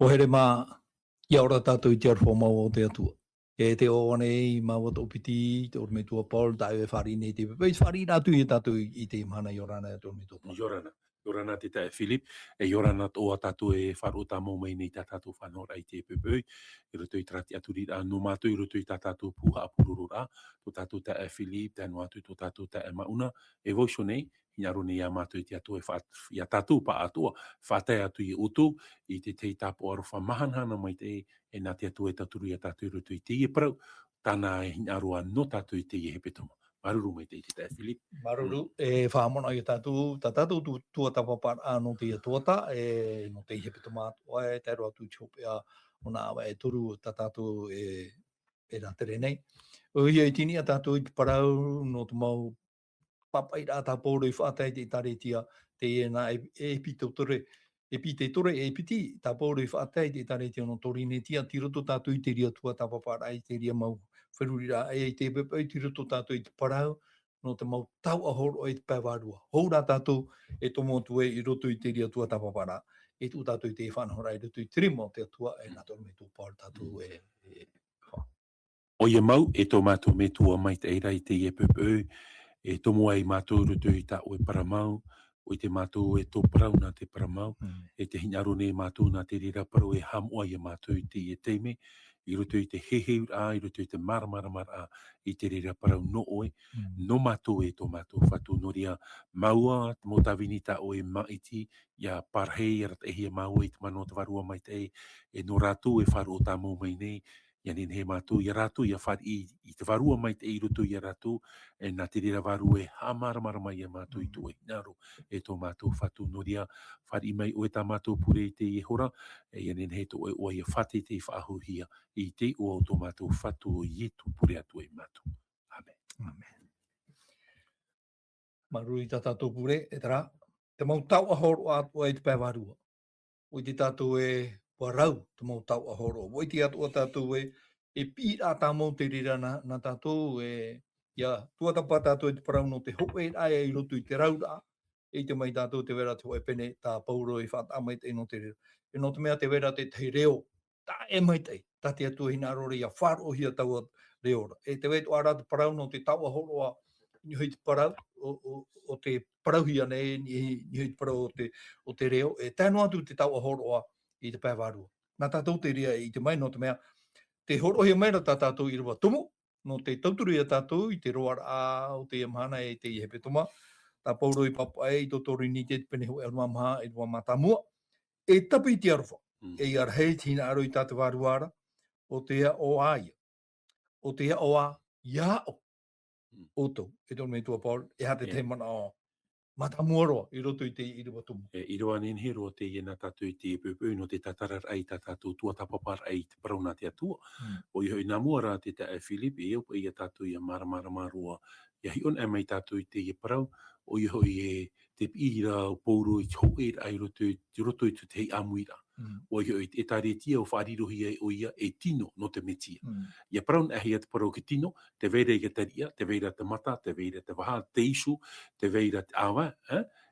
O here mā, ia ora tātou i te arwha mau o te atua. E te o ane i maua tō piti, te ora me tua Paul, tā e whari nei te pepe, whari nātu i tātou i te mana i orana e tō me tua Paul. Yorana te tae Philip, e yorana o tātou e wharu tā mau mai nei tā tātou whanora i te pepe, i roto i trati aturi rā, no mātou i roto i tā tātou puha apururu rā, tō tātou tae Philip, tā noatu tō tātou tae mauna, e voisho nei, hinaro nei a mātou i te atua i a tātou pa atua, whātai atu i utu, i te tei tāpo arofa mahanhana mai te e nā te atua e taturu i a tātou i roto i te i parau, tāna e hinaro no tātou i te i hepetoma. Maruru mai te tae Philip. Maruru, e whaamona i tātou, tā tātou tua tapapar no te tuata, e no te hepe mātua, e te roa tū chopea, o nā awa e turu tā tātou e rā tere nei. O hia i tini a tātou i te parau, no te mau papai rā tā pōro i whātai te taretia, te e nā e pito tore, e pite tore e piti, tā pōro i whātai te taretia no torine tia, tiroto tātou i te ria tua tapapar ai te ria mau wheruri rā, e te pepe, tiroto tātou i te parau, no te mau tau ahoro e te pēwārua. Houra tātou e tomo tu e i roto i te ria tua tapapara, e tu tātou i te whanahora i roto i te rima o te atua, e nā tō me tō pār tātou e O ia mau, e tō mātou me tua mai te eira i te ie pepe, e tomo ai mātou roto i tā o e paramau, o i te mātou e tō parau nā te paramau, e te hinaro nei mātou nā te rira parau e hamoa i mātou i te ie teime, i roto i te heheur a, i roto i te maramara i te rira parau no oe, no mātou e tō mātou whatu noria maua, mō tawini tā o e maiti, ia parhei arat e hia maua i te mano te varua mai te e no rātou e wharu o tā mō mai nei, ia nin he mātou ia rātou ia whari i te varua mai te i roto ia rātou, e nā te rira varu e hamaramara mai ia mātou i tō e naro, e tō mātou whatu noria, whari mai o e tā mātou pure i te i hora, e ia nin he tō e oa ia whate te i whaahuhia, i te o tō mātou whatu o i etu pure atu e mātou. Amen. Amen. Marui tā tātou pure, e tara, te mau tau ahoro atu e te pēwarua. O i te tātou e warau, te mau tau ahoro. O i te atu a tātou e pīra tā mau te rira na tātou ia tuatapa tātou e te parau no te hope ai i roto i te raura, e te mai tātou te wera te hoe pene tā pauro i whata mai te no te rira. E no te mea te wera te reo, tā e mai te, tā te atu hina rore ia wharo hia tau reora. E te wetu ara te parau no te tau ahoro a ni hui te parau, o te parauhia nei, ni hui te parau o te reo, e tēnu atu te tau ahoroa i te pēwarua. Nā tātou te ria i te mai no te mea, te horohia mai na tā tātou i rua tumu, no te tauturu i a tātou i te roa a o te amahana e te i hepe tuma, tā pauro i papai i totori ni te pene ho e rua maha e rua matamua, e tapu i te aruwha, e i arhei tina aro i tātou waruara, o te a o aia, o te a o a iao, oto, e tō me tua Paul, e hate te mana o matamuaroa i roto i te i rua tumu. I roa nin hero te iena tātou i te pepe no te tatarar ai tā tātou tua tapapar ai te parauna te atua. O i hoi nā mua rā te tae Philip, e eupa i a tātou i a maramaramarua. Ia hi on e mai tātou i te i parau, o i hoi e te pira o pouro i tō e ai roto i te hei amuira. O i hoi e tāretia o wharirohi e o ia e tino no te metia. Ia paraun e hei te parau ki tino, te veira i te ria, te veira te mata, te veira te waha, te isu, te veira te awa,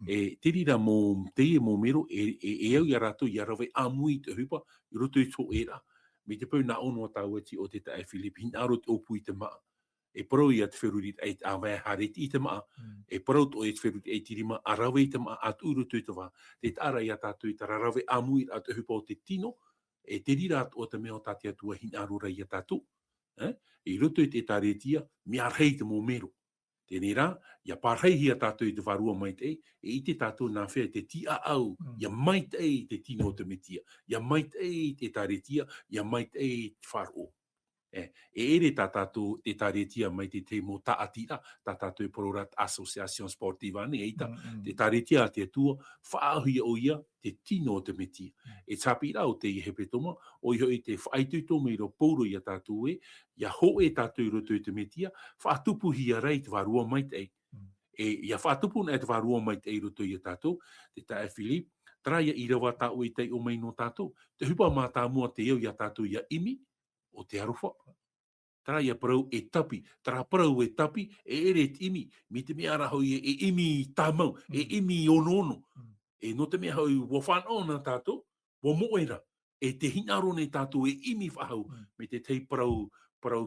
e te rira mō te e mō mero, e au i a rātou i a rawe amui te hupa, i roto i tō era. Me te pau nā ono a tāu ati o te tae Philip, hin aro te opu i te maa. E parau i a te wherurit e awa e hareti i te maa, e parau to e te wherurit e tirima, a rawe i te maa, a tūru tui te wā. Te tāra i a tātou i tā rawe amui a te hupa o te tino, e te rira o te mea o tātia tua hin aro rai a tātou. I roto i te tāretia, mi arhei te mō mero. Tēnei rā, ia pārhei hia tātou i te wharua mai te e i te tātou nā whea te ti a au, ia mai te i te tino o te metia, ia mai te i te tāretia, ia mai te i te wharo. E ere tā tātou te tāretia mai te te mō tā atira, tā tātou i Pororat Association Sportiva ne eita, te tāretia a te atua, whaahuia o ia, te tino o te metia. E tāpira o te i hepe toma, o i hoi te whaitui tome i ro pouro i a tātou e, ia ho e tātou i roto i te metia, whaatupu hi a rei te warua mai te ei. E ia whaatupu na e te warua mai te ei roto i a tātou, te tae Philip, traia i rawa tāu i te o mai no tātou, te hupa mā tā mua te eo i a tātou i a imi, o te arofa. Tara ia parau e tapi, tara parau e tapi, e ere te imi, mi te mea rahau e imi tāmau, e imi ono. E no te mea hau wa whanau nā tātou, wa moera, e te hinaro nei tātou e imi whahau me te tei parau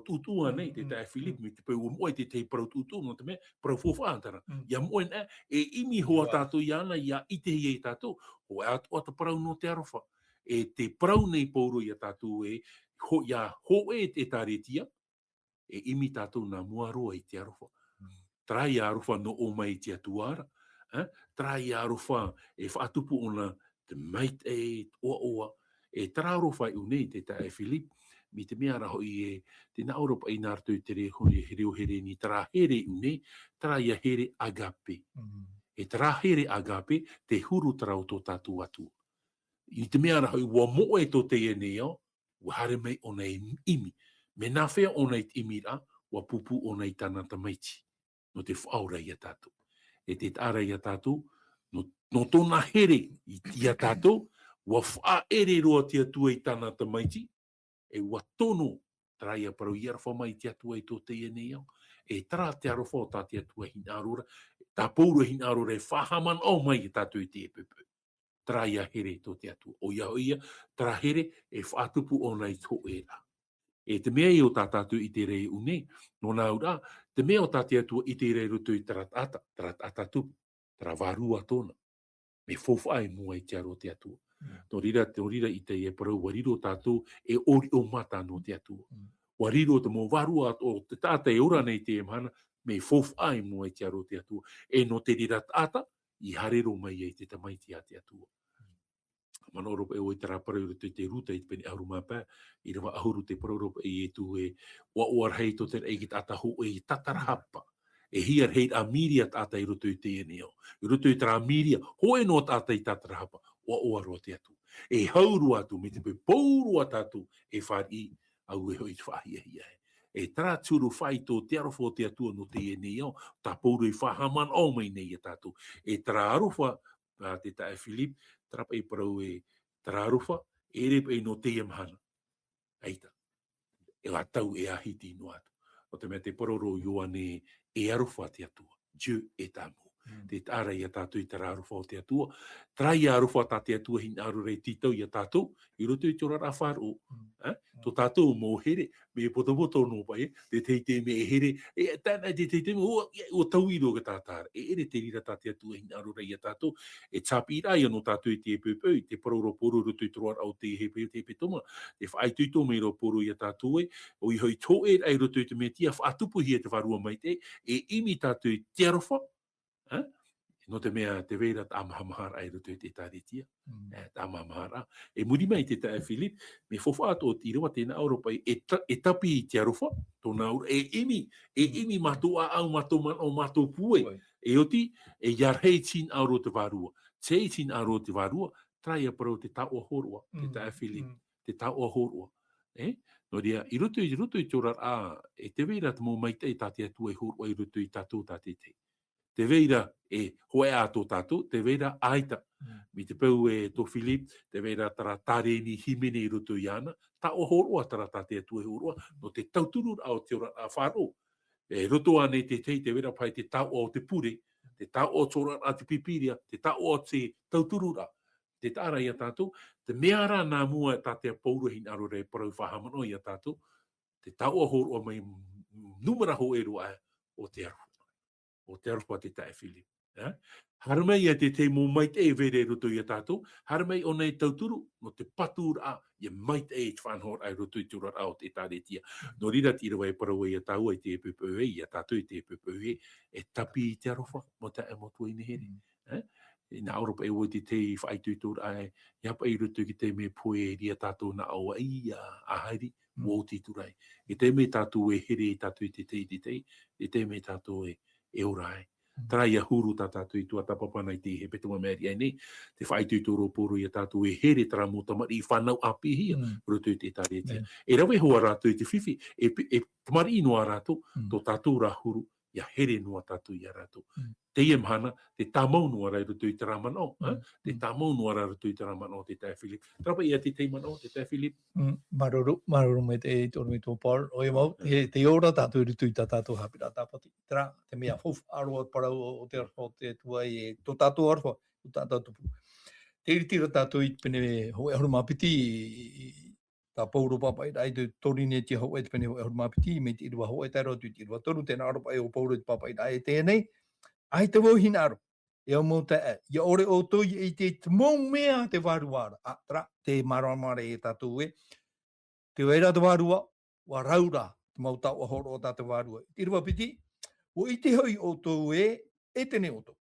tutua nei, te tae Philip, me te pau moe te tei parau tutua, no te mea, parau fōwhaatara. Ia moe nea, e imi hoa tātou iana, ia ite hi e tātou, ho e atua ta parau no te arofa. E te parau nei pauro ia tātou e, ho e te tāretia, e imi tātou nā muaroa i te arofa. Trai arofa no o mai te atuara. Trai arofa e whaatupu ona te mait e oa. E tararofa i unei te tae Philip, mi te mea raho i e te na Europa i nārtu i te rehone he reo here ni tara here i unei, tara ia here agape. E tara here agape te huru tarau tō tātou atu. I te mea raho i ua moe tō te e neo, ua hare mai o nei imi. Me nā whea o nei imi ra, ua pupu o nei tāna tamaiti. No te whaura i a tātou. E te tāra i a tātou, no tōna here i a tātou, ua wha ere roa te atua i tāna tamaiti, e ua tono traia parau i arwha mai te atua i tō te ene au. E tara te arwha o tā te atua hinarora, tā paura hinarora e whahaman au mai i tātou i te epepe. Traia here tō te atua. O ia, tra here e whaatupu o nei tō era. E te mea i o tā tātou i te rei une, no nā ura, te mea o tā te atua i te rei rutu i tarat tupu, tara varua tōna. Me fōwhai mua i te aro te atua. No rira i te e parau, wariro tātou e ori o mata no te atua. Wariro te mō varua o te tāta e ora nei te emhana, me fōwhai mua i te aro te atua. E no te rira tāta, i harero mai i te tamaiti a te atua. Manoropa e oi tara parau i te ruta i te peni auruma pā, i rawa ahuru te parauropa i e tu e oar hei to te eiki tāta ho e tatarahapa. E hiar heit a miria tāta i roto i te eneo. I roto i tara miria, hoe no tāta i tatarahapa, o roa te atu. E hauru atu, me te paurua tātu, e whari au e hoi whahia hia. E tara tūru whai tō te arofo te atua no te eneo, tā pauru i whahaman au mai nei a tātu. E tara arofa, te tae Philip, trapa i parau e tara arofa, e repa i no te amhana. Eita, e la tau e ahiti no atu. O te mea te pororo ioane e arofa te atua. Dieu e tamu. Te tāra i a tātou i tara arofa o te atua. Trai a arofa tā te atua hin aru rei titau i a tātou. I roto i tōra a whāro. Tō tātou mō here, me poto no pai, te teite me e here, e tāna te teite me o tau i roga tātāra. E ere te rira tā te atua hin aru rei a tātou. E tāpi rai anō tātou i te epepeu, te pororo poro roto i tōra au te hepe te epetoma. Te whaituito me ro poro i a tātou e, o i hoi tō e ai roto i te metia, whaatupu hi e te warua mai te, e imi tātou i te arofa, no te mea te veira tā mahamahara ai roto i te tāretia. Tā mahamahara. E muri mai te tae Philip, me whawhāto o tirawa tēnā Europa e tapi i te arofa, tōna aura, e imi matua au matoman o mato pue. E oti, e yarhei tin auro te varua. Te tin auro te varua, trai a parau te tāua horua, te tae Philip, te tāua horua. No ria, i roto i tōra e te veira te mō maitei tā te atua i horua i roto i tātou tā te te. Te veira e hoe a tō tātou, te veira aita. Mi te pau e tō Philip, te veira tara tāreni himene i roto i ana, tā o horua tara tā te atua i horua, no te tauturu au te ora a whāro. E roto ane te veira pai te tau o te pure, te tau o tōra a te pipiria, te tau o te tauturura. Te tāra i a tātou, te meara nā mua tā te pauruhin aro rei parau whahamano i a tātou, te tau o horua mai numera ho e roa o te aru. O te arofa te tae Philip. Haramei a te te mō maite e vere roto i a tātou, haramei o nei tauturu, no te patūra i maite e te whanhor ai roto i tūra ao te tāretia. No rira tira wai parau i a tāua i te epepeu i a tātou i te epepeu e tapi i te arofa, mo te emotua i nehere. E nā Europa e oi te te i whaitu i tūra ai, iapa i roto ki te me poe e ria tātou na aua i a hairi, mō ti tūrai. E te me tātou e here i tātou i te te me tātou e orai. Trai a huru tā tātou i tua tapapana i te he petuma meri ai nei, te whaitu i tōro poro i a tātou e here tara mō tamari i whanau api hia, roto i te tāretia. E rawe hoa rātou i te whiwhi, e tamari i noa rātou, tō tātou rā huru, ia here noa tātou i a rātou. Te iemhana, te tāmau noa rai roto i te rāmano, te tāmau noa rai roto i te rāmano te tae Philip. Trapa ia te teimano, te tae Philip? Maruru me te tōru i tō Paul. O e mau, te ora tātou i tui tā tātou hapira tāpati. Tera, te mea fof aroa parau o te arwha o te tua i tō tātou arwha, o tātou tupu. te tira tātou I pene ho e horo mapiti tā pauro papa I ai te torine te ho e te pene ho e horo mapiti me te irua ho e tai rotu te irua toru tēnā aro pai o pauro te papa I ai tēnei ai te wau hina aro e o mō te e ia ore o toi I te mō mea te waruara a tra te maramare e tātou e te weira te warua wa raura te mau tau ahoro o tātou warua te irua piti o I te hoi o tō e tene o tō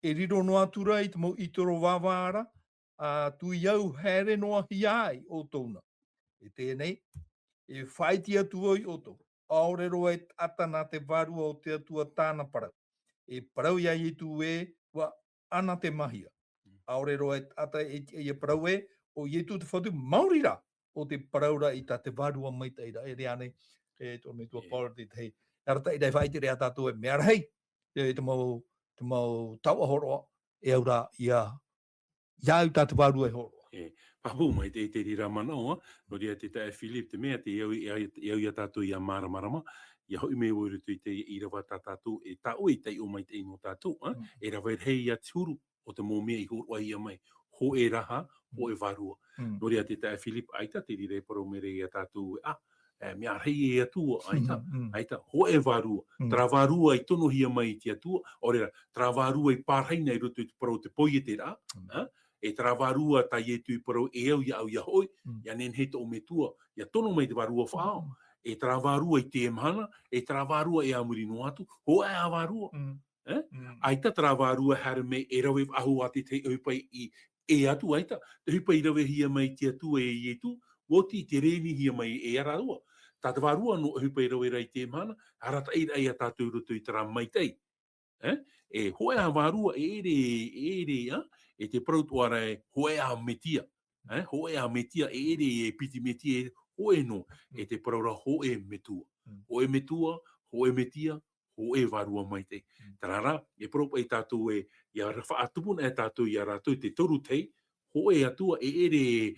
e riro noa tura I te mau I toro wawara tu iau here noa hiai o tōna. E tēnei, e whaitia tua I o tō. Aorero e atana te varua o te atua tāna parau. E parau iai I tu e wa ana te mahia. Aorero e ata e parau e o I tu te whatu maurira o te paraura I ta te varua mai teira. E reane, e tō me tua paura te hei. Arata I rei whaiti rea tātou e mea rei. E te mau tau ahoroa e aura ia iau tātou varua e horo. Papu mai te rira manaoa, no rea te tae Philip te mea te iau ia tātou ia maramarama, ia hoi me oiru tui te irawa tā tātou e tā oi tei o mai te ino tātou, e rawa e hei ia tūru o te mō mea I horoa ia mai, ho e raha, ho e varua. No rea te tae Philip aita te rire paro mere ia tātou mea rei e atua, aita, ho e varua, tra varua I tono hia mai te atua, orera, tra varua I pārheina I roto I te paro te poi e te rā, e travarua ta ye tu pro e au ya hoi ya nen heto o metua ya tono mai te varua whao e travarua I te mana e travarua e amuri no atu ho e avarua aita travarua har me e rawe ahu ati te upai I e atu aita te upai rawe hia mai te atu e ye tu woti te reni hia mai e ararua ta travarua no upai rawe rai te mana harata ira ia tatu roto I tra mai tei e hoe a varua ere e te prautuara e hoe a metia hoe a metia ere e piti metia hoe no e te praura hoe metua hoe metia hoe varua mai te tarara e propa I tātou e ia rafa atupuna e tātou ia rātou te toru tei hoe atua ere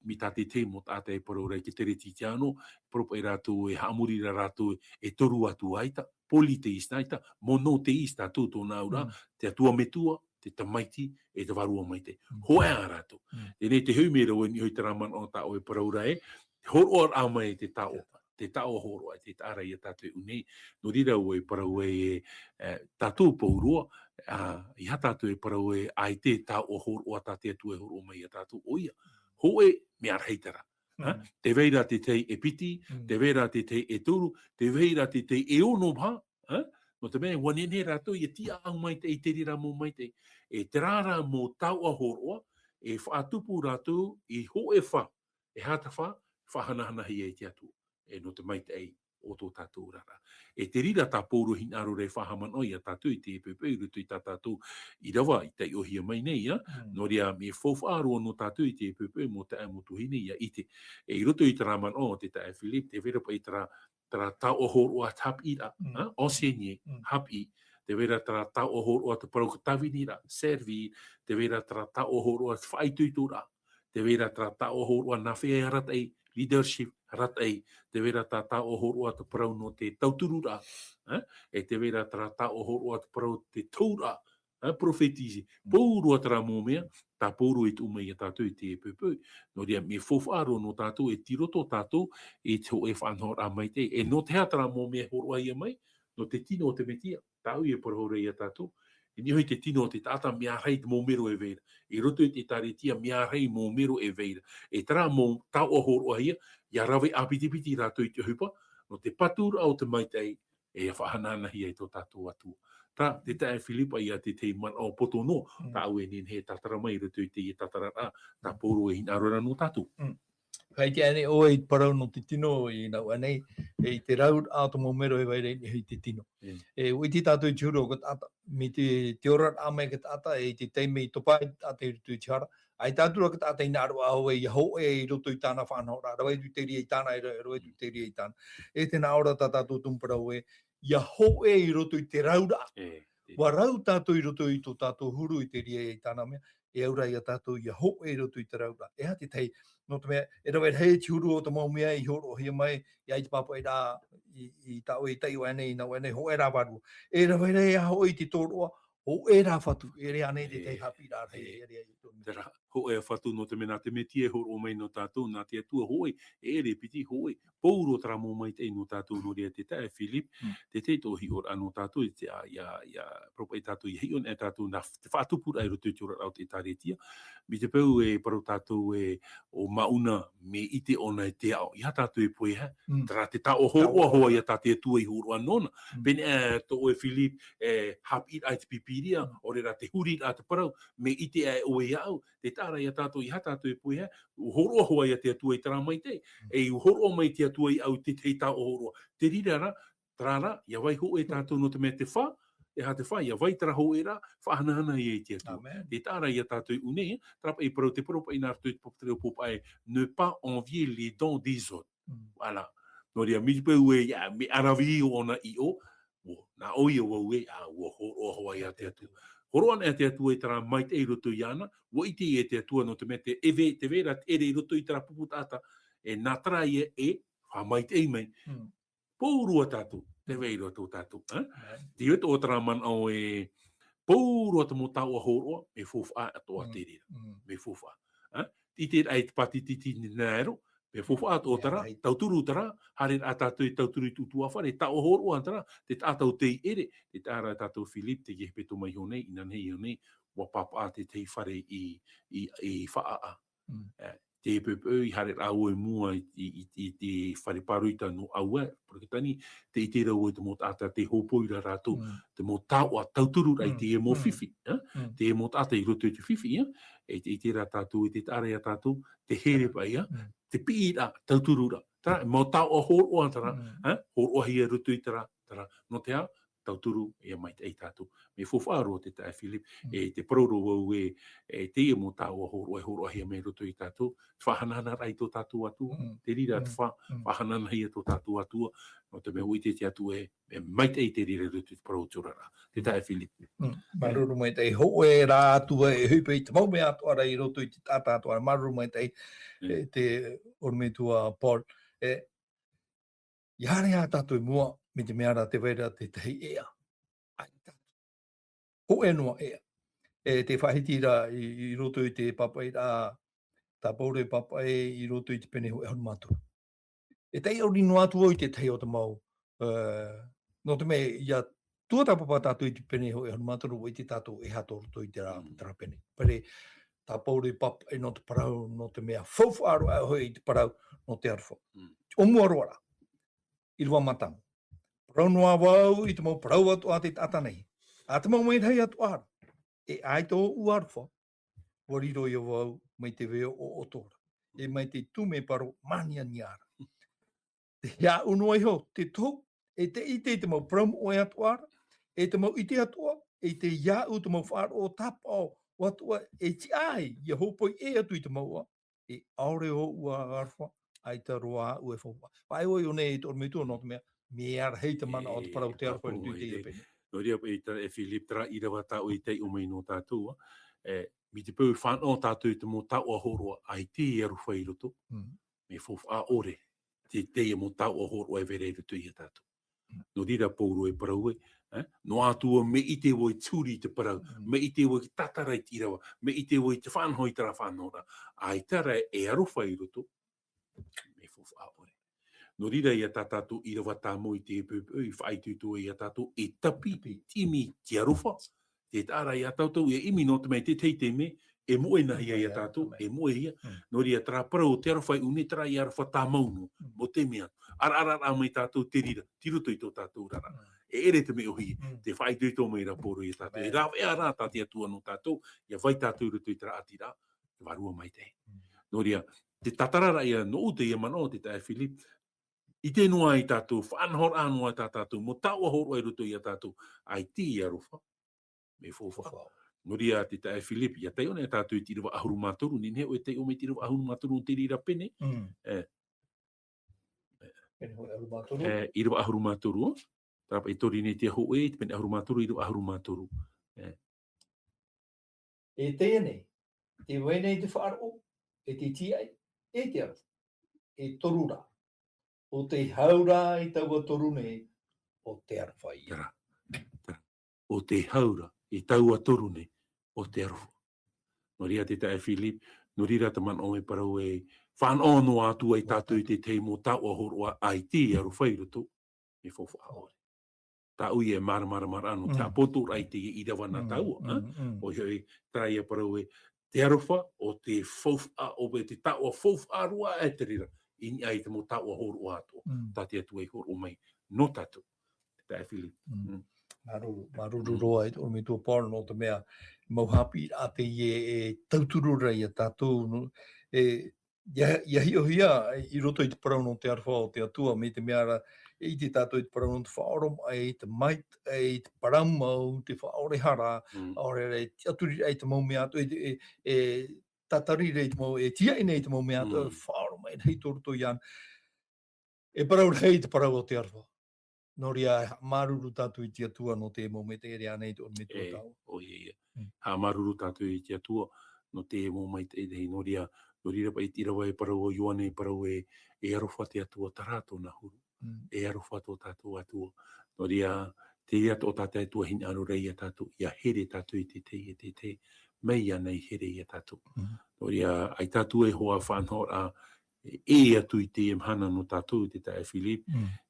mi tāte te mo tāte e praura I te tere titiano propa I rātou e hamuri rātou e toru atu aita politeista aita monoteista tuto naura te atua metua te tamaiti e te varua mai te hoe a rātou e te hui mera o ni hoi taraman o ta o e paraura e horo a mai te tao horo ai te tāra I a tātou unei no rira o e parau e tātou paurua I ha tātou e parau e ai te tao horo a tātou atu e horo mai a tātou oia hoe mea reitara te veira te tei e piti, te veira te tei e turu, te veira te tei e ono pā, no te mea wanene rātou I tia au mai te I te rira mō mai te, e te rāra mō tau ahoroa, e whaatupu rātou I ho e wha, e hata wha, whahanahana hi e te atu, e no te mai te ei o tō tātou rara. E te rira tā pōru hinaro rei whahamanoi a tātou I te epepeu rutu I tā tātou I rawa I te ohia mai nei, no rea me whawhaaro no tātou I te epepeu mo te amotu hine ia ite. E I roto I te raman o te tae Philip, te vera pa I tara tau ohoro a tap ira, o senye, hap I, te vera tara tau ohoro a te paraukatavinira, servi, te vera tara tau ohoro a whaituitura, te vera tara tau ohoro a nawhea ratai, leadership ratai, te vera tara tau ohoro a te parau no te tauturura, e te vera tara tau ohoro a te parau te taura, profetisi, pōru a tara mō mea, tā pōru I tu mai a tātou I te epepeu. No rea me whowhaaro no tātou e tiroto tātou e te ho e whanhora mai te. E no te hatara mō mea horoa ia mai, no te tino o te metia, tāu I e porahore ia tātou. E ni hoi te tino o te tāta mea rei te mō mero e veira. E roto I te taretia mea rei mō mero e veira. E tara mō tau o horoa ia, ia rawe apitipiti rātou I te hupa, no te patura o te maitei, e whahananahi ai tō tātou atua. Tā, te tae Filipa ia te te man o poto no, tā au e nin he tatara mai rutu I te I tatara a, tā pōro e hinarora no tātou. Kai te ane o e parau no te tino I nau anei, e te rau a to momero e waire I te tino. E ui ti tātou I tūro o ata, mi te orat a mai kat ata, e te teime I topai a te rutu I tiara. Ai tātura kat ata I nāru a ho e I ho e I roto I tāna whanhora, rawa I tu te ria I tāna, rawa I tu te ria I tāna. E te nā ora tā tātou tumparau e, ia ho e I roto I te raura. Wa rau tātou I roto I tō tātou huru I te ria I tāna mea, e aura I a tātou ia ho e roto I te raura. E ha te tei, no te mea, e rawe hei te huru o te mau mea I horo hia mai, I te papa I rā, I tāo I teiwa ane, I nau ane, ho e rā waru. E rawe rei a ho I te tōroa, O era fatu, ere ane te te hapi rā rei, ere i tō. Tera, ho e whatu no te mena te metie horo o mai no tātou, nā te atua hoi, e re piti hoi, pauro tara mō mai te no tātou no rea te tae, Philip, te te tohi o ano tātou, te propa i tātou i heion e tātou, nā te whātupura e roto i tura au te tāretia, mi te pau e parau tātou e o mauna me ite ona e te ao, ia tātou e poe ha, tara te tao horoa hoa ia tā te atua i horo anona, pene e to e Philip, e hapi ai te pipiria, o rera te huri a te parau, me ite e o e au, te tāra ia tātou i hatātou e puia, horoa hoa ia te atua i tara mai te, e horoa mai te atua i au te tau horoa. Te rirara, trara, ia vai ho e tātou no te mea te wha, e ha te wha, ia vai tara ho e rā, whahanahana i e te atua. Te tāra ia tātou i une, trapa i parau te paropa i nār tui te popa e, ne pas envier les dons des autres. Voilà. No ria, mi pau e, me arawi o ona i o, nā oi o au e, ua horoa hoa ia te atua. Horoan e te atua i tara mai te roto i ana, wa iti e te atua no te me te ewe, te vera te ere roto i tara puputata, e nā tara e, wha mai te mei, pōrua tātou, te wei roto tātou. Ti weto o tara man au e, pōrua te mo tau a horoa, me fofa a toa te rira, me fofa. I te ai te pati titi ni nēro, me fofa a toa tara, tauturu tara, hare a tātou i tauturu i tutua whare, tau horoa tara, te tātou te ere, te tāra tātou Philip, te jehepeto mai honei, ina nei honei, wa papa te te whare i whaa. Te pepe i hare au e mua i te whare paruita no aua, prokitani, te i te rau e te mo tāta te hopoira rātou, te mo tāua tauturu rai te e mo whiwhi, te e mo tāta i roto i te whiwhi, e te i te rā tātou, e te tāre a tātou, te here pai, te pi rā tauturu rā, tara, mo tāua horoa tara, horoa hi e roto i tara, no te a, tauturu e mai te tātou. Me fofaro te tae Philip, e te paroro au e te e mo tāua horoa hi e mai roto i tātou, whahanana rai tō tātou atua, te rira te whahanana hi e tō tātou atua, no te mea ui te atua e mai te i te rira roto i te paroro tūrara, te tae Philip. Maruru mai te ho e rā atua e hupe i te mau mea atua rai roto i te tātā atua, maruru mai te ormetua Paul, i hare a tātou mua, me te mea rā te weira te tehi ea. Ho e noa ea. E te whahiti rā i roto i te papai rā, tā paure papai i roto i te pene ho e honu mātua. E tei ori noa atua i te tei o te mau. No te me, ia tua tā papa tātou i te pene ho e honu mātua, i te tātou e hato roto i te rā pene. Pere, tā paure papai no te parau, no te mea whauwharo a hoi i te parau, no te arwha. O mua roara. I rua matang. Parau noa wau i te mau parau atu a te tata nei. A te mau mai hei atu ara. E ai tō uarwha. Wariro i wau mai te veo o otora. E mai te tume paro mania niara. Te hea unua iho, te tō. E te ite te mau parau o e atu ara. E te mau ite atua. E te ia u te mau wharo o tapa o atua. E ti ai. Ia hopoi e atu i te maua. E aore o ua arwha. Ai ta roa ue whaupa. Pai oi o nei i tō mitua no te mea. Me ar hei te mana o te parau te arwha i te pene. No ria e Philip tra i rawa tau i te o mai no tātua. Mi te pau whanau tātou i te mo tau a horoa ai te i aru whai roto. Me fofu a ore. Te e mo tau a horoa e vere roto i a tātou. No rira pauro e parau e. No atua me i te woi tūri te parau. Me i te woi tatarai ti rawa. Me i te woi te whanhoi tara whanora. Ai tara e aru whai roto. Me fofu a ore. No rira i a tātou i rawa tā mo i te pēpē, i whaitutu i a tātou e tapi, timi ki aruwha. Te tāra i a tātou e imi no te mei te teite me, e moe nahi i a tātou, e moe hia. No ria tra parau o te aruwhai une tra i aruwha tā mauno, mo te mea. Ara mai tātou te rira, tiroto i tō tātou rara. E ere te me ohi, te whaitutu mei raporo i a tātou. E rāwe a rā tātia tua no tātou, ia vai tātou roto i tra ati rā, te warua mai te. No ria, te tatarara i a no te ia mano, te tae Philip, I te noa i tātou, whanhor anua i tātou, mo taua horo e roto i a tātou, ai ti i aruwha, me fōwha. No ria te tae Philipi, ia tei ona e tātou i tirawa ahuru mātoru, ni neo e tei o me tirawa ahuru mātoru o te rira pene. I rawa ahuru mātoru, tāpa i tori nei te ho e, te pene ahuru mātoru, i rawa ahuru mātoru. E tēnei, te wēnei te whaaro, e te tiai, e te aru, e torura. O te haura i taua toru nei, o te arwhai. O te haura I taua toru nei o te arofo. No ria te tae Philip, no rira te man ome parau e whanono atu ai tātou i te teimo tau a horo a IT aru whairuto e fofa aore. Ta ui e mara anu, te apoto rai te i rawana tau, o hoi trai a parau e te arofa o te fofa, o te tau a fofa arua e te rira, i ni ai te mo tau a horo atu, ta te atu e horo mai, no tatu, te tae Philip. Maruru roa o me tō pāra no te mea mauhapi a te e tauturu rei a tātou ia hi o hia i roto i te parau no te arwha o te atua me te mea i te tātou i te parau no te whaorom ai te mait ai te paramau te whaore hara aore rei te aturi ai te mau mea atu tatari rei te mau tia i nei te mau mea atu whaorom ai rei tōruto ian e parau rei te parau o te arwha. No ria maruru tātou i te atua no te mo me te rea nei tō me tō tau. O ia. Ha maruru tātou i te atua no te mo mai te rei no ria pa i tira wai parau o Ioane parau e arofa te atua tarato na huru. E arofa tō tātou atua. No ria te rea tō tātou atua hin anu rei a tātou ia here tātou i te mei anei here i a tātou. No ria ai tātou e hoa whanhora e atu i te mhana no tātou te tae Philip,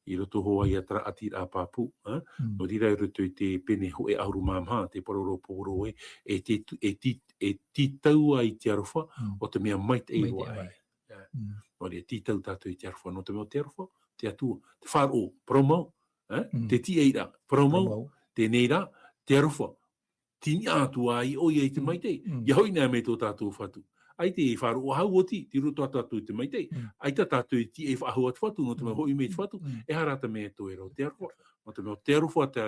i roto hoa i atra ati a pāpū, no rira i roto i te pene ho e auru mamha, te pororo poro e titau ai te arofa, o te mea mai te ewa ai. No ria titau tātou i te arofa, no te mea te arofa, te atua, te whāro, promau, te ti eira, promau, te neira, te arofa, tini atua ai o i te mai te, ia hoi nea me tō tātou whatu. Ai te wharu o hau o ti roto atu te mai te. Ai ta tātou i ti e whahu atu whatu, no te mea hoi me te whatu, e harata me to e ro te arofa. No te mea te arofa te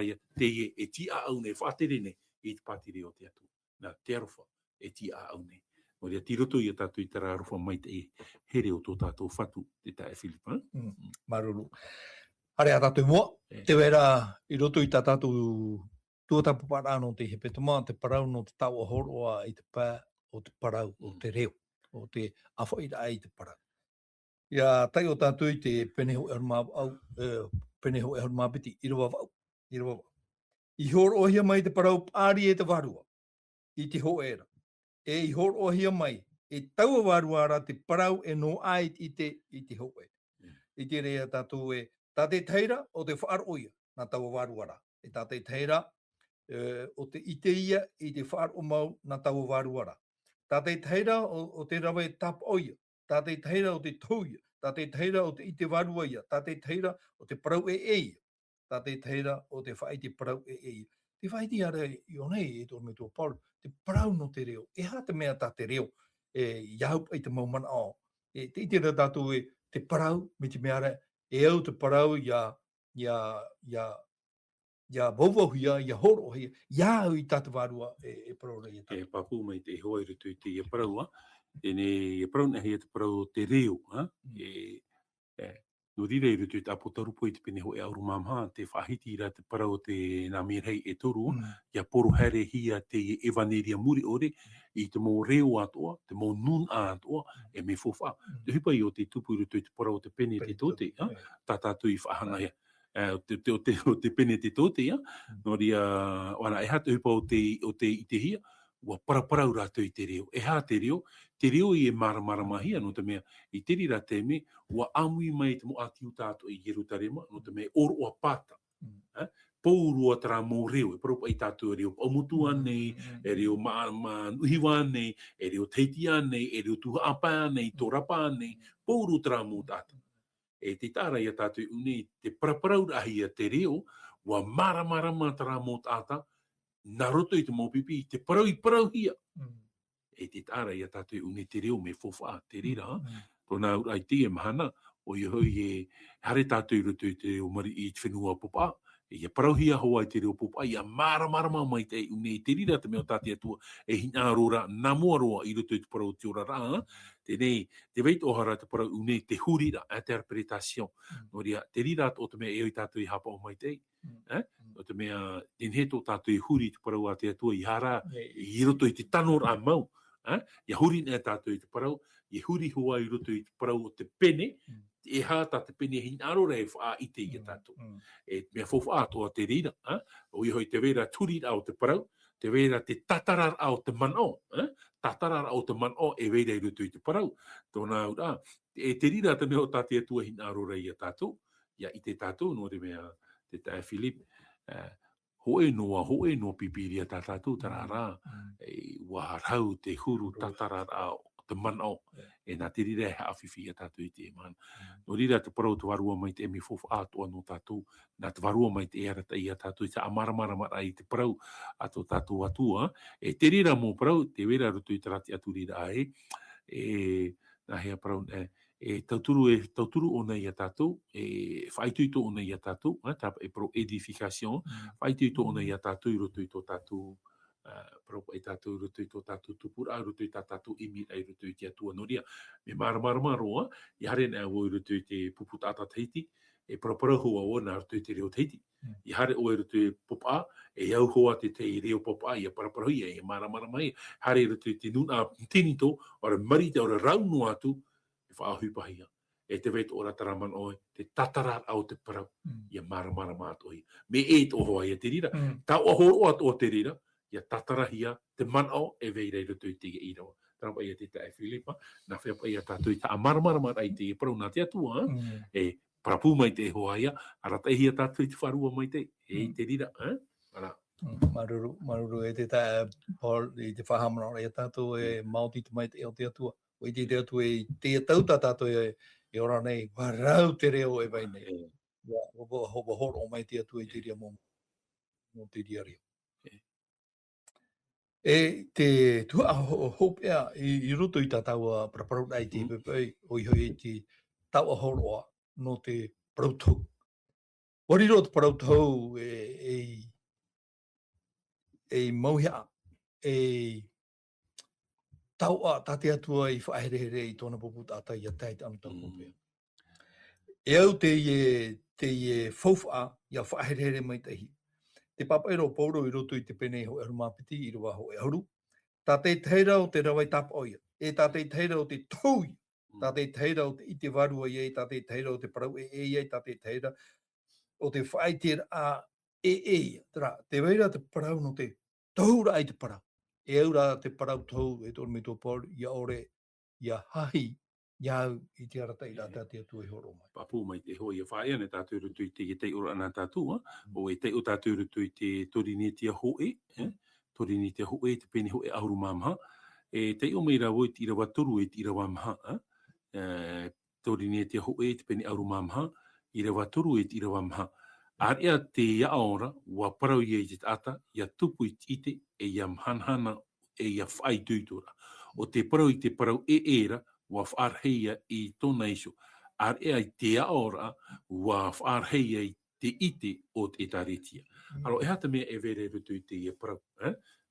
e ti a au ne whatere ne i te pātire o te atu. Nā te arofa e ti a au ne. No rea ti roto i a tātou i tara arofa mai te here o tō tātou whatu te tae Philipa. Maruru. Hare a tātou mua, te wera i roto i tā tātou tuatapu parano te hepetama, te parau no te tau ahoroa i te pā o te parau, o te reo, o te awhaira ai te parau. Ia tai o tātou i te peneho peneho e harumapiti, i rawa wau. I horo ohia mai te parau pāri e te warua, i te ho era. I horo ohia mai, e taua warua ara te parau e no ai i te ho e. I te rea tātou e, tā te teira o te whaaroia, nā taua warua ara. E tā te teira o te ite ia i te whaaro mau nā taua warua ara. Tā te teira o te rawa e tap oia, tā te teira o te tauia, tā te teira o te ite warua ia, tā te teira o te parau e eia, tā te teira o te whai te parau e eia. Te whai te ara i o nei e tō me tō paru, te parau no te reo, e hā te mea tā te reo, iaup ai te maumana o. Te ite ra tātou e te parau, me te mea e au te parau ia wauwauhia, ia horohia, ia au i tātou wārua e parau rei e tātou. E papu mai te hoa i rutu i te ia paraua, e parau na hea te parau te reo, no rira i rutu i te apotarupo i te pene ho e auru mamha, te whahiti ra te parau te nā mirhei e toru, ia poro here hia te evaneria muri ore, i te mō reo atoa, te mō nun atoa, e me fofa. Te hipa i o te tupu i rutu i te parau te pene te tote, tā tātou i whahanga ia. O te pene te tote, no ria, wana, e hata hipa o te ite hia, ua paraparau rātou i te reo. E hā te reo i e mara mahia, no te mea, i te rira te me, ua amui mai te mo atiu tātou i Jerutarema, no te mea, oro ua pata. Pōrua tara mō reo, e paropa i tātou e reo paumutua nei, e reo nuhiwa nei, e reo teitia nei, e reo tuha apa nei, tōrapa nei, pōru tara mō tātou. E te tāra ia tātou unei, te paraparau rahi a te reo, ua mara tara mō tāta, nā roto i te mōpipi, te parau hia. E te tāra ia tātou unei te reo me fofa, te rira, tōna urai te e mahana, o i hoi e hare tātou i roto i te reo mari i te whenua popa, e parau hia hoa i te reo popa, ia mara mai te unei te rira, te meo tātou atua, e hina rora, nā mua roa i roto i te parau te ora rā, tenei, te veit ohara te parau unei te hurira, interpretation, no ria, te rira o te mea e oi tātou i hapa o mai te, o te mea, ten heto tātou i huri te parau a te atua i hara, i roto i te tanor a mau, ia huri nea tātou i te parau, i huri hoa i roto i te parau o te pene, e hata te pene hin arora e wha i te ia tātou. E mea fofa atoa te rira, o i hoi te vera turira o te parau, te wera te tatarar au te manao, tatarar au te manao e wera I rutu I te parau. Tōna ura, e te rira te meo tātia tua hina arora I a tātou, ia I te tātou, no re mea te tae Philip, hoe noa pipiria tā tātou tarara, e waharau te huru tatarar au te manao, e nā te rira e hawhiwhi a tātou I te mana. No rira te parau te warua mai te emi fofu ātua no tātou, nā te warua mai te era tai a tātou I te amaramara I te parau a tō tātou atua, e te rira mō parau, te wera rutu I te rati atu rira ae, e nā hea parau, tauturu o nei a tātou, e whaituito o nei a tātou, tāpa e parau edification, whaituito o nei a tātou I rutu I tō tātou, parau e tātou I rutu I tō tātou tupura, rutu I tā tātou imi ai rutu I te atua noria. Me maramaroa, I hare nea o I rutu I te pupu tāta teiti, e parapara hoa o nā rutu I te reo teiti. I hare o I rutu I popa, e au hoa te reo popa, I a parapara hia, e maramaramai, hare rutu I te nuna tinito, ora marita, ora raunu atu, e whaahupahia. E te wet ora taraman oi, te tatarar au te parau, I a maramarama atoi. Me e to hoa I a te rira, tau ahoro atu o te rira, I a tatarahia, te manao, e veirei rutu I te irawa. Tārapa I a te tae Filipa, nā wheapa I a tātou I ta amaramarama ai te parau nā te atua, e parapu mai te hoa ia, arata hia tātou I te wharua mai te, e te rira, ara. Maruru e te tae Paul I te whahamana I a tātou e Māori te mai te eo te atua. O I te atua I te tauta tātou e ora nei, warau te reo e vai nei. Hopa horo mai te atua I te ria mō te ria rio. E te tua hopea I roto I tā taua praparau ai te pepei, o I hoi te taua horoa no te parautau. Wariro te parautau e mauhea, e taua tate atua I whaerehere I tōna pupu tāta I a taita amtau hopea. E au te whauwha I a whaerehere mai tahi. Te papaero pauro I roto I te pene ho arumapiti I rua ho e hauru. Tā te teira o te rawai tapa oia. E tā te teira o te taui. Tā te teira o te I te warua I tā te teira o te parau tā te teira o te whaitira a Tera, te weira te parau no te taura ai te parau. E aura te parau tau e tōru me tō paur ia ore, ia hahi, ia au I te arata I rata te atu e horo mai. Papu mai te hoi a whaia ne tātou rutu I te ora ana tātua, o e te o tātou rutu I te torinetia hoe, torinetia hoe, te pene hoe ahuru mamha, e te o meira o te irawa toru e te irawa maha, torinetia hoe, te pene ahuru mamha, irawa toru e te irawa maha. Area te ia ora, wa parau I te ata, ia tupu I ite, e ia mhanhana, e ia whai tuitura. O te parau I te parau era, wa whaarheia I tōna iso. Area I te ora, wa whaarheia I te ite o te taretia. Aro, e hata mea e vere rutu I te ia parau.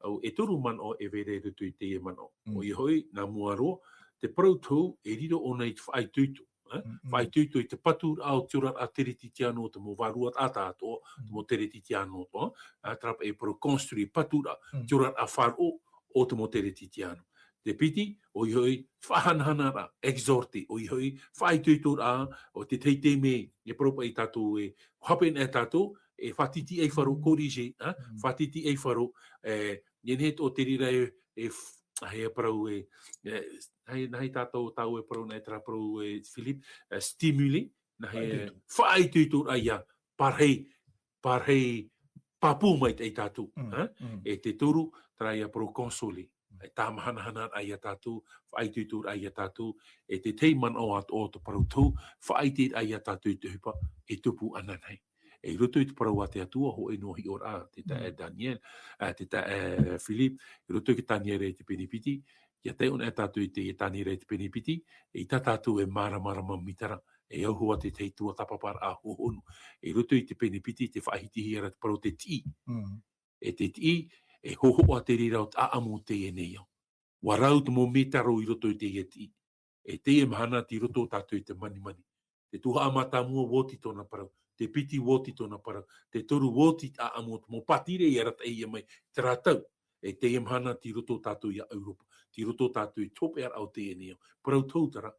Au, e toru man o e vere rutu I te ia man o. O I hoi, nā muaro, te parau tau, e riro o nei whai tuitu. Whai tuitu I te patu au tiura a teriti tiano te mo varua atato, te mo teriti tiano to, trapa e pro construi patura tiura a wharo o te mo teriti tiano. Te piti, o I hoi whahanhanara, exorti, o I hoi whai tuitu a, o te teite me, e propa I tātou e hapen e tātou, e whatiti e wharo korije, whatiti e wharo, nyenhet o te rira hei parau hei tātou tau e parau nei tera parau Philip, stimuli, hei whai tuitu aia, parhei papu mai te tātou, e te turu, tera ia parau konsoli, e tā mahana aia tātou, whai tuitu aia tātou, e te teiman o ato o te parau tau, whai te aia tātou I te hupa, e tupu ananei. E roto I te parau a te atua, ho e nohi ora, te tae Daniel, te tae Philip, e roto I ke Daniel e te penipiti, ia te ona e tātou I te Daniel e te penipiti, e I tā tātou e maramarama mitara, e auhua te teitua tapapara a hohonu. E roto I te penipiti, te whaahiti hira te parau te ti. E te ti, e hoho a te rira o te aamu te e nei au. Warau te mo metaro I roto I te ti. E te e mahana ti roto tātou I te mani. Te tuha amata mua woti tōna parau. Te piti woti tōna parau, te toru woti a amot, mo patire I arata ia mai, te rātau, e te imhana ti roto tātou I a Europa, ti roto tātou I tope ar au te eneo, parau tautara,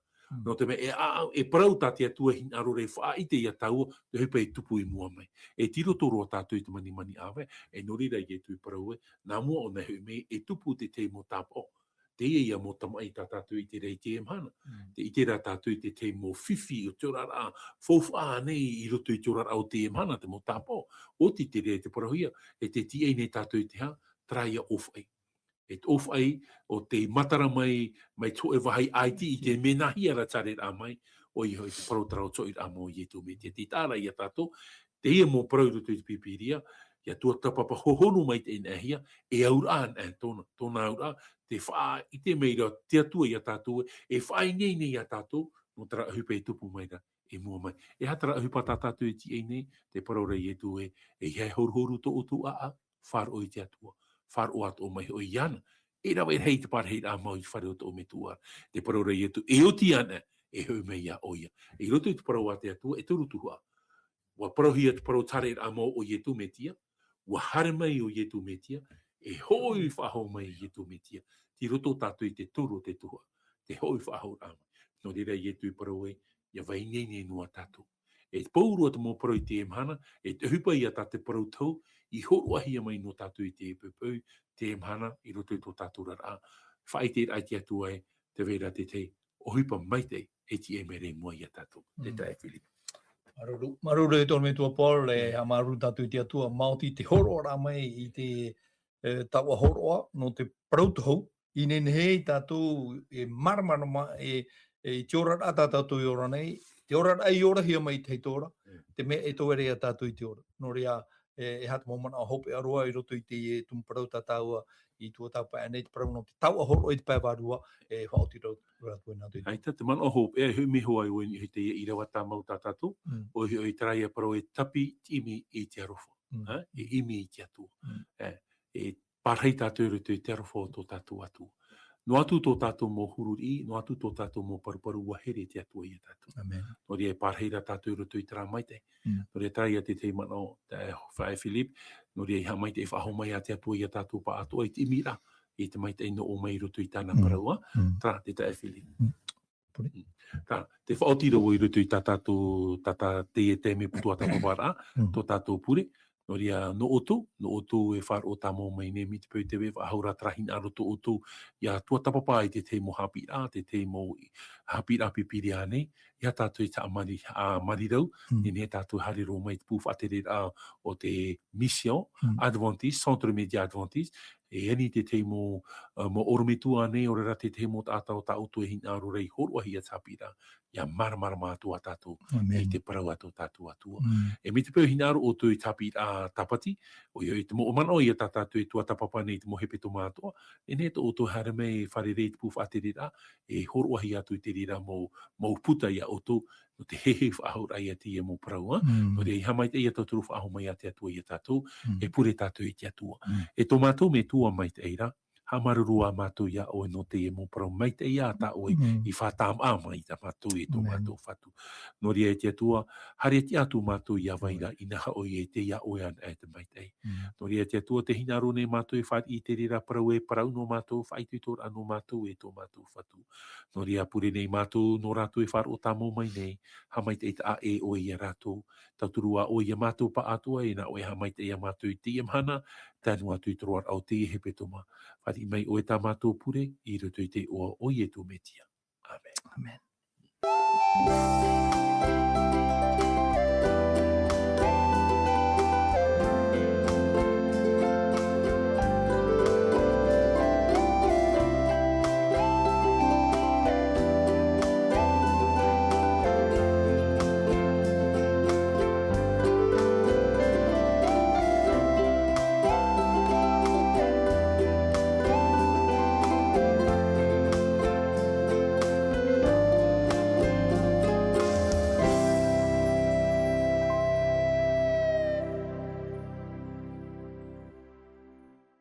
No te me e parau tāti atua hin aro rei wha i te ia tau, te hepa e tupu i mua mai. E tiro toro a tātou i te mani awe, e nori rei e tui parau e, nā mua o nei me e tupu te te mo tāpo. Te ia mo tamai tā tātou i te rei te emhana. Te i te rā tātou i te mo whiwhi o te ora rā, fōwha nei i roto i te ora rā o te emhana te mo tāpo. O ti te rei te parauia, e te ti ei nei tātou i te ha, traia off ai. E off ai o te matara mai tō e wahai IT i te menahi ara tare rā mai, o i hoi te parotara o tōi rā mo i e tō me te tāra i a tātou, te ia mō parau roto i te pipiria, ia tua tapapa hohonu mai te inahia, e aura an tōna aura, te wha i te meira, te atua i a tātou, e whai nei a tātou, no tara ahupa e tupu mai ra, e mua mai. E hatara ahupa tā tātou i ti ei nei, te parau rei e tō e hei horu tō o tō a, wharo i te atua. Wharo atu o mai o iana. E rawa e hei te par hei rā mau i whare o tō me tua. Te parau rei e tu, e o ti ana, e hoi mei a oia. E roto i te parau a te atua, e turu tuhua. Wa parau hi atu parau tare rā mau o i e tu me tia, wa hare mai o i e tu me tia, e hoi whaho mai i e tu me tia. Ti roto tātou i te turu te tuhua. Te hoi whaho rā mai. No re rei e tu i parau e, ia vai nei nua tātou. E pauru atu mō parau i te emhana, e te hupa i a tā te parau tau, i horo ahia mai no tātou i te epupau, te emhana, i roto i tō tātou rara. Whai te ai te atu ai, te vera te te, o hupa mai te, e ti e mere mua i a tātou. Te tae, Philip. Maruru e tōna me tua Paul, e a maru tātou i te atua Māoti, te horo rā mai i te taua horoa, no te parautuhau, i nenehei tātou e maramarama e te ora rā tātou i ora nei, te ora rā i ora hia mai te tora, te mea e tō ere a tātou i te ora. No rea, e hata momana a hope aroa i roto i te e tumu parau tātaua i tua tāpai anei te parau no te taua horo i te pai wārua e whaoti rātua i nā tui. Ai, te mana o hope, e hui miho ai oi ni te i rawa tā mau tā tātou, o i tarai a parau e tapi imi i te arofo. E imi i te atua. E parhei tātou roto i te arofo o tō tātou atua. No atu tō tātou mō hururi, no atu tō tātou mō paruparu wahere te atua i a tātou. Amen. No rea parheira tātou roto i tera mai te. No rea tarai a te te mana o te whae Philip, no rea iha mai te e whaho mai a te atua i a tātou pa atua i te imira, i te mai te ino o mai roto i tāna paraua, tā te tae Philip. Tā, te whaotira o i roto i tā tātou, te e te me putua tapawara, tō tātou pure, no rea no oto e wharo o tā mō mai ne mi te pau te wewa ahaura trahina aro tō oto ia tua tapapa i te te mo hapira, te te mo hapira pipiri ane, ia tātou i tā marirau, ne tātou hariro mai te pūwha te rera o te mission Adventist, Centre Media Adventist, e eni te te mo orometua ane, o rera te te mo tātou tā oto e hina aro rei horoahi a tāpira, ia maramara mātua tātou, e te parau ato tātou atua. E mi te pau hina aro o tō i tāpira tapati, o i te mo omano i a tātou e tua tapapa nei te mo hepe tō mātua, e ne tō oto hara mei whare rei te pūwha te rera, e horoahi atu i te rera mo puta i a oto, no te hehe whaahura i a te ia mō parau, no te iha mai te ia tāturu whaahu mai a te atua i a tātou, e pure tātou i te atua. E tō mātou me tua mai te eira, ha marurua mātou ia oe no te e mō parau mai te ia tā oe i whātām mai ta mātou e tō mātou whatu. No rea e te atua, hare te atu mātou ia waira i naha oe e te ia oe an e te mai te. No rea te atua, te hinaro ne mātou e whāt i te rera parau e parau no mātou, whaitu i tōra anō mātou e tō mātou whatu. No rea pure nei mātou, no rātou e whāro o tā mō mai nei, ha mai te a e oe i a rātou, tauturua oe i a mātou pa atua e na oe ha mai te ia mātou i te iamhana, tānu atu i troar au te hepe toma. Whati mai oe tā mātou pure, i roto i te oa oe e tō metia. Amen. Amen.